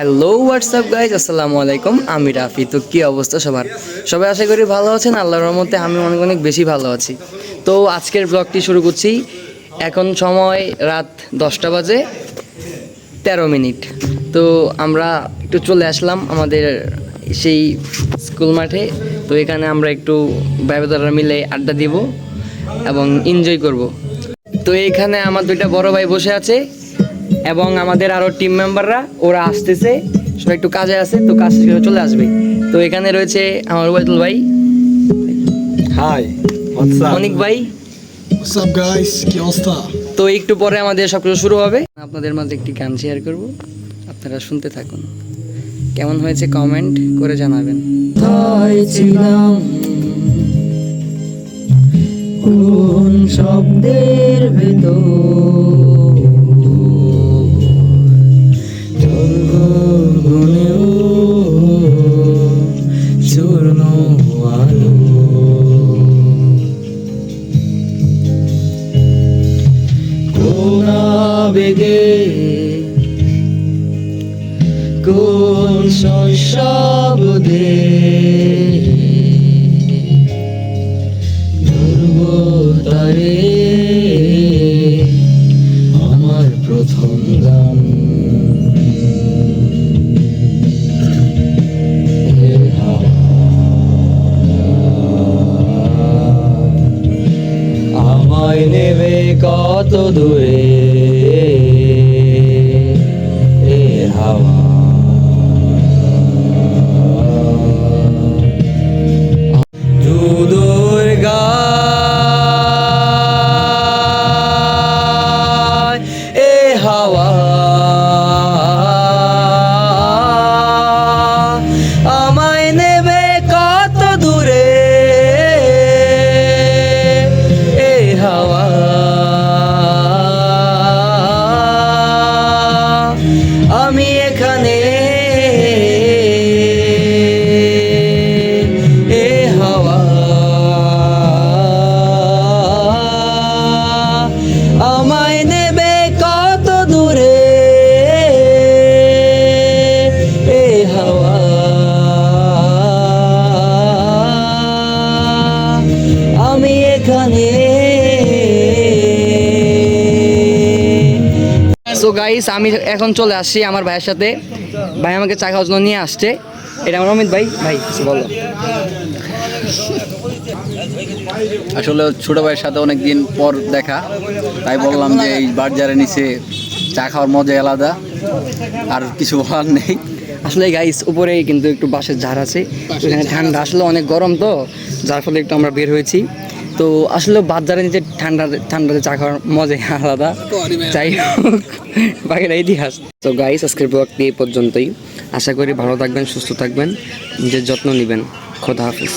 Hello WhatsApp guys, আসসালামু আলাইকুম। আমি রাফি। তো কী অবস্থা সবার? সবাই আশা করি ভালো আছেন। আল্লাহর রহমতে আমি অনেক অনেক বেশি ভালো আছি। তো আজকের ব্লগটি শুরু করছি। এখন সময় রাত 10টা বাজে 13 মিনিট। তো আমরা একটু চলে আসলাম আমাদের সেই স্কুল মাঠে। তো এখানে আমরা একটু ভাই-বোনেরা মিলে আড্ডা দিব এবং এনজয় করব। তো এইখানে আমার দুইটা বড় ভাই বসে আছে এবং আমাদের আরও টিম মেম্বাররা ওরা আসতেছে। সবাই একটু কাজে আছে, তো কাজ শেষ করে চলে আসবে। তো এখানে রয়েছে আমার ওবায়দুল ভাই, হাই, হোয়াটস আপ? অনিক ভাই। What's up guys? কি অবস্থা? তো একটু পরে আমাদের সব কিছু শুরু হবে। আপনাদের মাঝে একটি গান শেয়ার করব, আপনারা শুনতে থাকুন। কেমন হয়েছে কমেন্ট করে জানাবেন। ছিলাম কোন শব্দের ভেতর, জলগুনেও চূর্ণ আলো, কোন আবেগে কোন শব্দে তারে আমার প্রথম গান। আমায় নেবে কত দূরে এ হাওয়া, দুদূর গায় এ হাওয়া আমায় নেবে কত দূরে এ হাওয়া, আমি এখানে এ হাওয়া, আমায় নেবে কত দূরে এ হাওয়া, আমি এখানে। সো গাইস, আমি এখন চলে আসছি আমার ভাইয়ের সাথে। ভাই আমাকে চা খাওয়ার জন্য নিয়ে আসছে। এটা আমার অমিত ভাই। ভাই কিছু বলো। আসলে ছোট ভাইয়ের সাথে অনেকদিন পর দেখা, তাই বললাম যে এই বার্জারের নিচে চা খাওয়ার মজা আলাদা, আর কিছু বলার নেই। আসলে গাইস, উপরে কিন্তু একটু বাঁশের ঝাড় আছে, এখানে ঠান্ডা, আসলে অনেক গরম, তো যার ফলে একটু আমরা বের হয়েছি। তো আসলে বাজারে নিচে ঠান্ডাতে চা খাওয়ার মজাই আলাদা। যাই হোক, বাকিটা ইতিহাস। তো গাইস, আজকের ব্লগটি এই পর্যন্তই। আশা করি ভালো থাকবেন, সুস্থ থাকবেন, নিজের যত্ন নেবেন। খোদা হাফেজ।